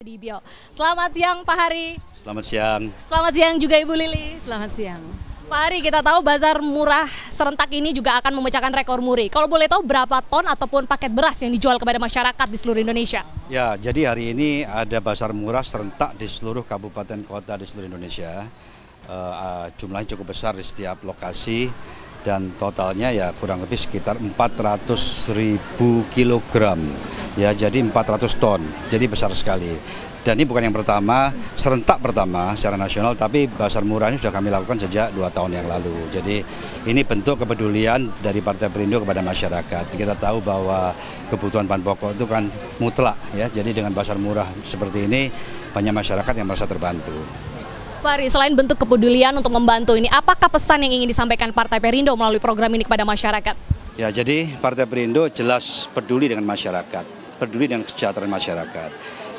Di Bio. Selamat siang Pak Hari. Selamat siang. Selamat siang juga Ibu Lili. Selamat siang. Pak Hari, kita tahu bazar murah serentak ini juga akan memecahkan rekor muri. Kalau boleh tahu berapa ton ataupun paket beras yang dijual kepada masyarakat di seluruh Indonesia? Ya, jadi hari ini ada bazar murah serentak di seluruh kabupaten kota di seluruh Indonesia. Jumlahnya cukup besar di setiap lokasi dan totalnya ya kurang lebih sekitar 400.000 kilogram. Ya, jadi 400 ton. Jadi besar sekali. Dan ini bukan yang pertama, serentak pertama secara nasional, tapi bazar murah ini sudah kami lakukan sejak 2 tahun yang lalu. Jadi ini bentuk kepedulian dari Partai Perindo kepada masyarakat. Kita tahu bahwa kebutuhan bahan pokok itu kan mutlak ya. Jadi dengan bazar murah seperti ini banyak masyarakat yang merasa terbantu. Pak Hari, selain bentuk kepedulian untuk membantu ini, apakah pesan yang ingin disampaikan Partai Perindo melalui program ini kepada masyarakat? Ya, jadi Partai Perindo jelas peduli dengan masyarakat, peduli dengan kesejahteraan masyarakat.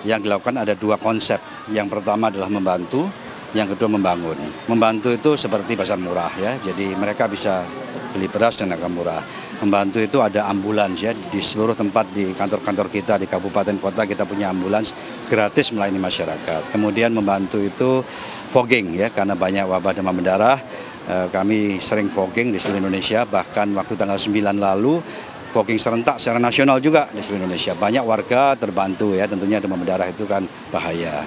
Yang dilakukan ada 2 konsep. Yang pertama adalah membantu, yang kedua membangun. Membantu itu seperti bazar murah ya. Jadi mereka bisa beli beras dan harga murah. Membantu itu ada ambulans ya, di seluruh tempat di kantor-kantor kita di kabupaten kota kita punya ambulans gratis melayani masyarakat. Kemudian membantu itu fogging ya, karena banyak wabah demam berdarah. Kami sering fogging di seluruh Indonesia, bahkan waktu tanggal 9 lalu fogging serentak secara nasional juga di seluruh Indonesia. Banyak warga terbantu ya, tentunya demam berdarah itu kan bahaya.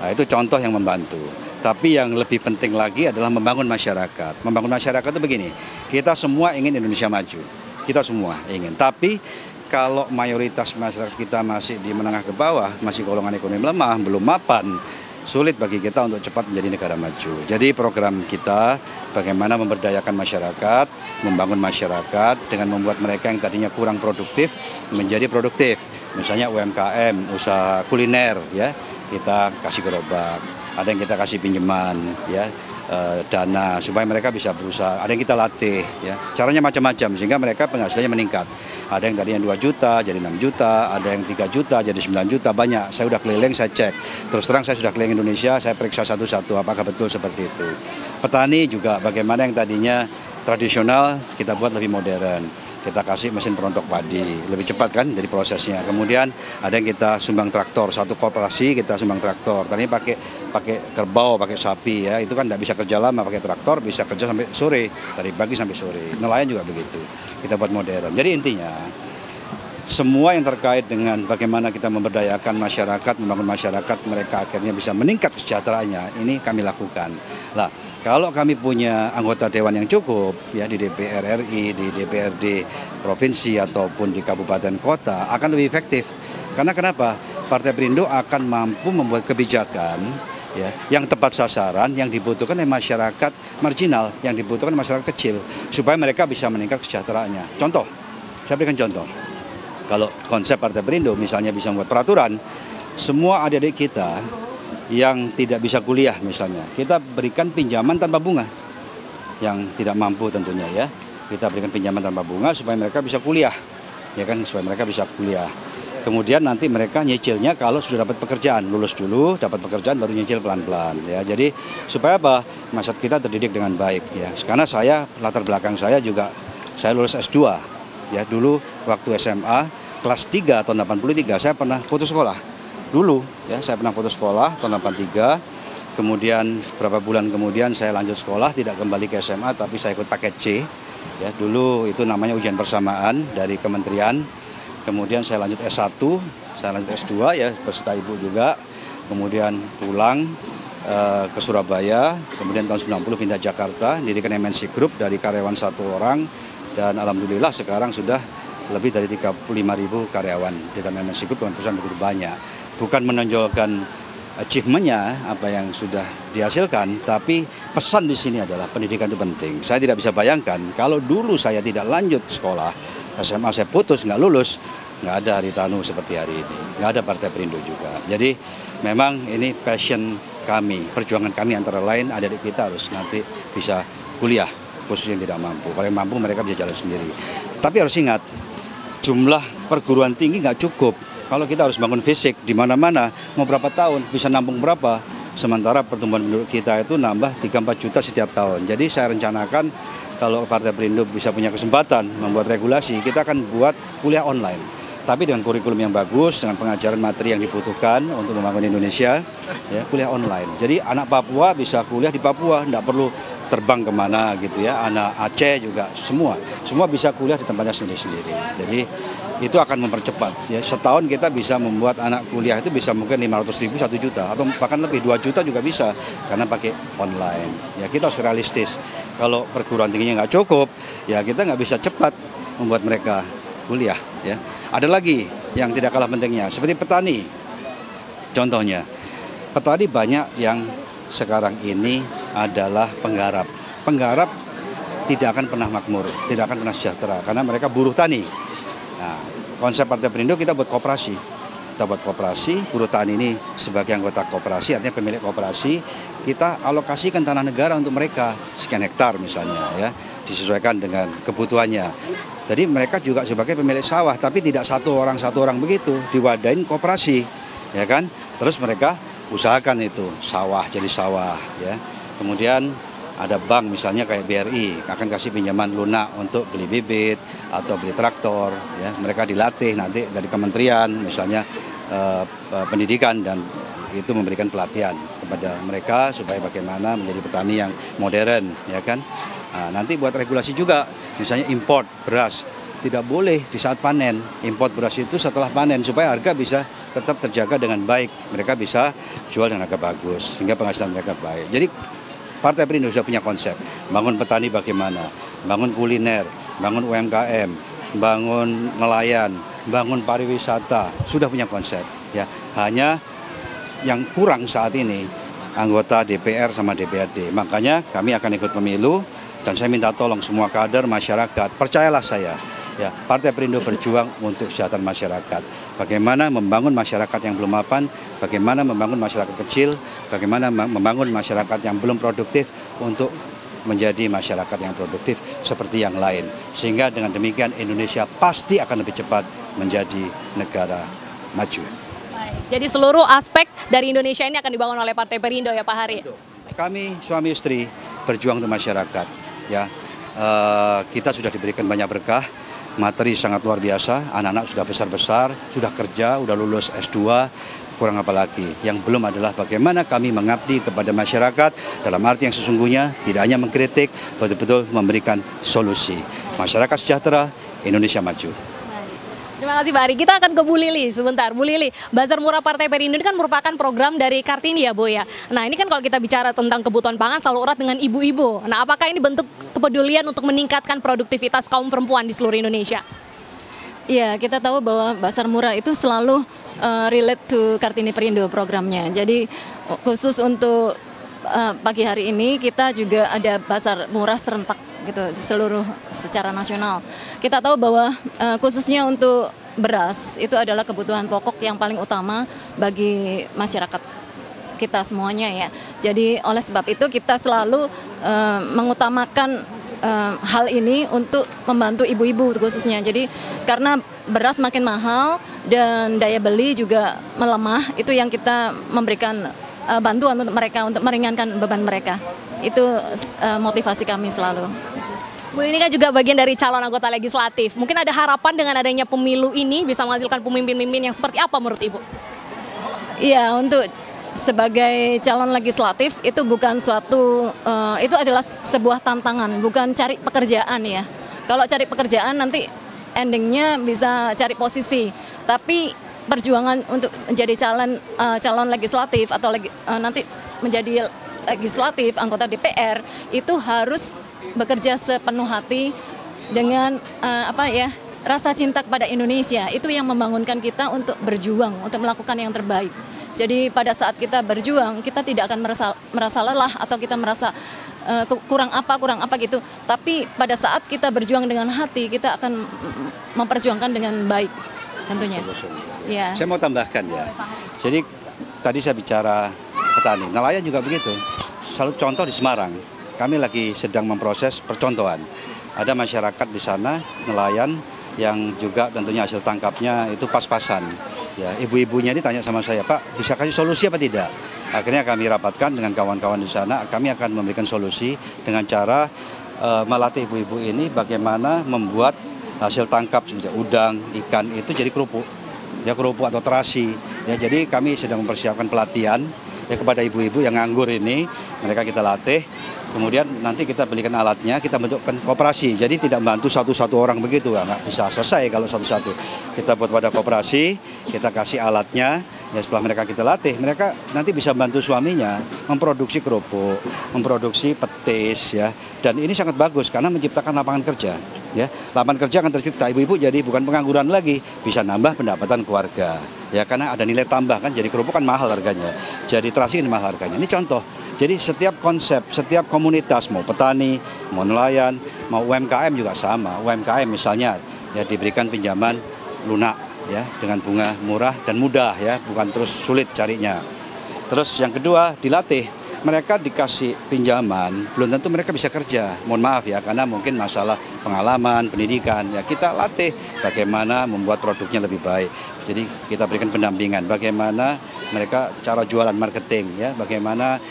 Nah, itu contoh yang membantu. Tapi yang lebih penting lagi adalah membangun masyarakat. Membangun masyarakat itu begini, kita semua ingin Indonesia maju. Kita semua ingin. Tapi kalau mayoritas masyarakat kita masih di menengah ke bawah, masih golongan ekonomi lemah, belum mapan, sulit bagi kita untuk cepat menjadi negara maju. Jadi program kita bagaimana memberdayakan masyarakat, membangun masyarakat dengan membuat mereka yang tadinya kurang produktif menjadi produktif. Misalnya UMKM, usaha kuliner ya, kita kasih gerobak, ada yang kita kasih pinjaman ya, dana supaya mereka bisa berusaha, ada yang kita latih ya. Caranya macam-macam sehingga mereka penghasilannya meningkat. Ada yang tadinya 2 juta jadi 6 juta, ada yang 3 juta jadi 9 juta, banyak. Saya sudah keliling, saya cek. Terus terang saya sudah keliling Indonesia, saya periksa satu-satu apakah betul seperti itu. Petani juga bagaimana yang tadinya tradisional kita buat lebih modern. Kita kasih mesin perontok padi, lebih cepat kan dari prosesnya. Kemudian ada yang kita sumbang traktor, satu koperasi kita sumbang traktor. Tadi pakai kerbau, pakai sapi ya, itu kan tidak bisa kerja lama, pakai traktor bisa kerja sampai sore, dari pagi sampai sore. Nelayan juga begitu, kita buat modern. Jadi intinya semua yang terkait dengan bagaimana kita memberdayakan masyarakat, membangun masyarakat, mereka akhirnya bisa meningkat kesejahteraannya, ini kami lakukan. Lah, kalau kami punya anggota dewan yang cukup ya di DPR RI, di DPRD provinsi ataupun di kabupaten kota akan lebih efektif. Karena kenapa? Partai Perindo akan mampu membuat kebijakan ya yang tepat sasaran, yang dibutuhkan oleh masyarakat marginal, yang dibutuhkan oleh masyarakat kecil supaya mereka bisa meningkat kesejahteraannya. Contoh, saya berikan contoh. Kalau konsep Partai Perindo misalnya bisa membuat peraturan, semua adik-adik kita yang tidak bisa kuliah misalnya, kita berikan pinjaman tanpa bunga. Yang tidak mampu tentunya ya, kita berikan pinjaman tanpa bunga supaya mereka bisa kuliah. Ya kan, supaya mereka bisa kuliah. Kemudian nanti mereka nyicilnya kalau sudah dapat pekerjaan, lulus dulu, dapat pekerjaan baru nyicil pelan-pelan ya. Jadi supaya apa? Masyarakat kita terdidik dengan baik ya. Karena saya latar belakang saya juga saya lulus S2. Ya, dulu waktu SMA kelas 3 tahun 83 saya pernah putus sekolah. Dulu ya saya pernah putus sekolah tahun 83. Kemudian beberapa bulan kemudian saya lanjut sekolah, tidak kembali ke SMA tapi saya ikut paket C. Ya, dulu itu namanya ujian persamaan dari kementerian. Kemudian saya lanjut S1, saya lanjut S2 ya beserta ibu juga. Kemudian pulang ke Surabaya, kemudian tahun 90 pindah Jakarta, dirikan MNC Group dari karyawan 1 orang. Dan alhamdulillah sekarang sudah lebih dari 35.000 karyawan di dalam MNC Group dengan perusahaan begitu banyak. Bukan menonjolkan achievement-nya apa yang sudah dihasilkan, tapi pesan di sini adalah pendidikan itu penting. Saya tidak bisa bayangkan kalau dulu saya tidak lanjut sekolah, SMA saya putus, nggak lulus, nggak ada Haritanu seperti hari ini, nggak ada Partai Perindo juga. Jadi memang ini passion kami, perjuangan kami antara lain adik-adik kita harus nanti bisa kuliah, khusus yang tidak mampu. Kalau yang mampu mereka bisa jalan sendiri. Tapi harus ingat, jumlah perguruan tinggi nggak cukup. Kalau kita harus bangun fisik di mana-mana, mau berapa tahun, bisa nampung berapa. Sementara pertumbuhan penduduk kita itu nambah 3-4 juta setiap tahun. Jadi saya rencanakan kalau Partai Perindo bisa punya kesempatan membuat regulasi, kita akan buat kuliah online. tapi dengan kurikulum yang bagus, dengan pengajaran materi yang dibutuhkan untuk membangun Indonesia, ya, kuliah online. Jadi anak Papua bisa kuliah di Papua, tidak perlu terbang kemana gitu ya. Anak Aceh juga semua bisa kuliah di tempatnya sendiri-sendiri. Jadi itu akan mempercepat. Ya. Setahun kita bisa membuat anak kuliah itu bisa mungkin 500.000, 1 juta atau bahkan lebih 2 juta juga bisa karena pakai online. Ya kita harus realistis. Kalau perguruan tingginya nggak cukup, ya kita nggak bisa cepat membuat mereka kuliah. Ya. Ada lagi yang tidak kalah pentingnya, seperti petani. Contohnya, petani banyak yang sekarang ini adalah penggarap. Penggarap tidak akan pernah makmur, tidak akan pernah sejahtera, karena mereka buruh tani. Nah, konsep Partai Perindo kita buat koperasi. Kita buat koperasi, buruh tani ini sebagai anggota koperasi, artinya pemilik koperasi, kita alokasikan tanah negara untuk mereka, sekian hektar misalnya, ya, disesuaikan dengan kebutuhannya. Jadi mereka juga sebagai pemilik sawah, tapi tidak satu orang begitu, diwadain koperasi, ya kan? Terus mereka usahakan itu sawah jadi sawah, ya. Kemudian ada bank misalnya kayak BRI akan kasih pinjaman lunak untuk beli bibit atau beli traktor, ya. Mereka dilatih nanti dari kementerian, misalnya pendidikan, dan itu memberikan pelatihan kepada mereka supaya bagaimana menjadi petani yang modern, ya kan? Nah, nanti buat regulasi juga, misalnya import beras tidak boleh di saat panen, import beras itu setelah panen supaya harga bisa tetap terjaga dengan baik, mereka bisa jual dengan harga bagus sehingga penghasilan mereka baik. Jadi Partai Perindo sudah punya konsep, bangun petani bagaimana, bangun kuliner, bangun UMKM, bangun nelayan, bangun pariwisata, sudah punya konsep. Ya, hanya yang kurang saat ini anggota DPR sama DPRD. Makanya kami akan ikut pemilu. Dan saya minta tolong semua kader masyarakat, percayalah saya, ya, Partai Perindo berjuang untuk kesejahteraan masyarakat. Bagaimana membangun masyarakat yang belum mapan, bagaimana membangun masyarakat kecil, bagaimana membangun masyarakat yang belum produktif untuk menjadi masyarakat yang produktif seperti yang lain. Sehingga dengan demikian Indonesia pasti akan lebih cepat menjadi negara maju. Jadi seluruh aspek dari Indonesia ini akan dibangun oleh Partai Perindo ya Pak Hari? Kami suami istri berjuang untuk masyarakat. Ya, kita sudah diberikan banyak berkah, materi sangat luar biasa, anak-anak sudah besar-besar, sudah kerja, sudah lulus S2, kurang apa lagi. Yang belum adalah bagaimana kami mengabdi kepada masyarakat dalam arti yang sesungguhnya, tidak hanya mengkritik, betul-betul memberikan solusi. Masyarakat sejahtera, Indonesia maju. Terima kasih Pak Ari. Kita akan ke Bu Lili sebentar. Bu Lili, Bazar Murah Partai Perindo ini kan merupakan program dari Kartini ya Bu ya. Nah ini kan kalau kita bicara tentang kebutuhan pangan selalu erat dengan ibu-ibu. Nah apakah ini bentuk kepedulian untuk meningkatkan produktivitas kaum perempuan di seluruh Indonesia? Iya, kita tahu bahwa Bazar Murah itu selalu relate to Kartini Perindo programnya. Jadi khusus untuk pagi hari ini kita juga ada Bazar Murah serentak gitu seluruh secara nasional. Kita tahu bahwa khususnya untuk beras itu adalah kebutuhan pokok yang paling utama bagi masyarakat kita semuanya ya. Jadi oleh sebab itu kita selalu mengutamakan hal ini untuk membantu ibu-ibu khususnya. Jadi karena beras makin mahal dan daya beli juga melemah, itu yang kita memberikan bantuan untuk mereka untuk meringankan beban mereka. Itu motivasi kami selalu. Bu ini kan juga bagian dari calon anggota legislatif. Mungkin ada harapan dengan adanya pemilu ini bisa menghasilkan pemimpin-pemimpin yang seperti apa menurut Ibu? Iya, untuk sebagai calon legislatif itu bukan suatu, itu adalah sebuah tantangan, bukan cari pekerjaan ya. Kalau cari pekerjaan nanti endingnya bisa cari posisi. Tapi perjuangan untuk menjadi calon legislatif atau nanti menjadi legislatif, anggota DPR itu harus bekerja sepenuh hati dengan rasa cinta kepada Indonesia. Itu yang membangunkan kita untuk berjuang, untuk melakukan yang terbaik. Jadi pada saat kita berjuang, kita tidak akan merasa lelah atau kita merasa kurang apa gitu. Tapi pada saat kita berjuang dengan hati, kita akan memperjuangkan dengan baik tentunya. Ya. Saya mau tambahkan ya. Jadi tadi saya bicara petani, nelayan juga begitu. Selalu contoh di Semarang. Kami lagi sedang memproses percontohan. Ada masyarakat di sana, nelayan, yang juga tentunya hasil tangkapnya itu pas-pasan. Ya, ibu-ibunya ini tanya sama saya, Pak, bisa kasih solusi apa tidak? Akhirnya kami rapatkan dengan kawan-kawan di sana, kami akan memberikan solusi dengan cara melatih ibu-ibu ini bagaimana membuat hasil tangkap seperti udang, ikan itu jadi kerupuk. Ya kerupuk atau terasi. Ya jadi kami sedang mempersiapkan pelatihan ya kepada ibu-ibu yang nganggur ini, mereka kita latih. Kemudian nanti kita belikan alatnya, kita bentukkan koperasi. Jadi tidak membantu satu-satu orang begitu, nggak bisa selesai kalau satu-satu. Kita buat pada koperasi, kita kasih alatnya. Ya setelah mereka kita latih, mereka nanti bisa bantu suaminya memproduksi kerupuk, memproduksi petis ya. Dan ini sangat bagus karena menciptakan lapangan kerja. Ya, lapangan kerja akan tercipta, ibu-ibu jadi bukan pengangguran lagi, bisa nambah pendapatan keluarga. Ya karena ada nilai tambah kan, jadi kerupuk kan mahal harganya. Jadi terasi ini mahal harganya. Ini contoh. Jadi setiap konsep, setiap komunitas mau petani, mau nelayan, mau UMKM juga sama. UMKM misalnya ya diberikan pinjaman lunak ya dengan bunga murah dan mudah ya, bukan terus sulit carinya. Terus yang kedua dilatih. Mereka dikasih pinjaman, belum tentu mereka bisa kerja. Mohon maaf ya, karena mungkin masalah pengalaman, pendidikan. Ya kita latih bagaimana membuat produknya lebih baik. Jadi kita berikan pendampingan, bagaimana mereka cara jualan marketing, ya, bagaimana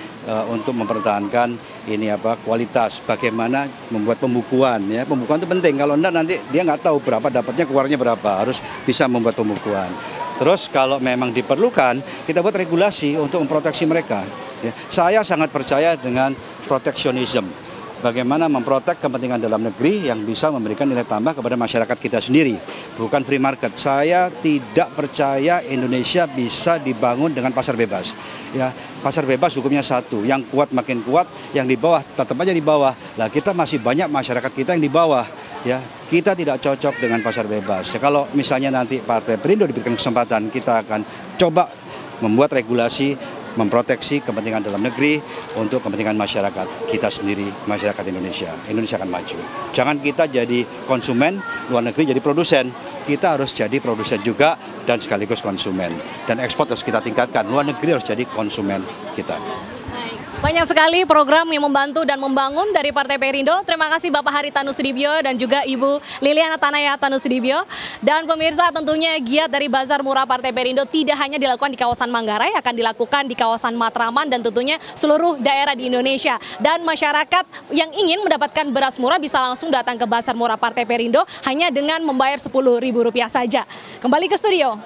untuk mempertahankan ini kualitas, bagaimana membuat pembukuan. Ya, pembukuan itu penting. Kalau enggak nanti dia nggak tahu berapa dapatnya, keluarnya berapa. Harus bisa membuat pembukuan. Terus kalau memang diperlukan, kita buat regulasi untuk memproteksi mereka. Ya, saya sangat percaya dengan proteksionisme. Bagaimana memprotek kepentingan dalam negeri yang bisa memberikan nilai tambah kepada masyarakat kita sendiri. Bukan free market. Saya tidak percaya Indonesia bisa dibangun dengan pasar bebas. Ya, pasar bebas hukumnya satu. Yang kuat makin kuat, yang di bawah tetap aja di bawah. Lah kita masih banyak masyarakat kita yang di bawah. Ya, kita tidak cocok dengan pasar bebas. Ya, kalau misalnya nanti Partai Perindo diberikan kesempatan, kita akan coba membuat regulasi memproteksi kepentingan dalam negeri untuk kepentingan masyarakat kita sendiri, masyarakat Indonesia. Indonesia akan maju. Jangan kita jadi konsumen, luar negeri jadi produsen. Kita harus jadi produsen juga dan sekaligus konsumen. Dan ekspor harus kita tingkatkan, luar negeri harus jadi konsumen kita. Banyak sekali program yang membantu dan membangun dari Partai Perindo. Terima kasih Bapak Haritanu Sudibyo dan juga Ibu Liliana Tanayatanu Sudibyo. Dan pemirsa, tentunya giat dari Bazar Murah Partai Perindo tidak hanya dilakukan di kawasan Manggarai, akan dilakukan di kawasan Matraman dan tentunya seluruh daerah di Indonesia. Dan masyarakat yang ingin mendapatkan beras murah bisa langsung datang ke Bazar Murah Partai Perindo hanya dengan membayar Rp10.000 saja. Kembali ke studio.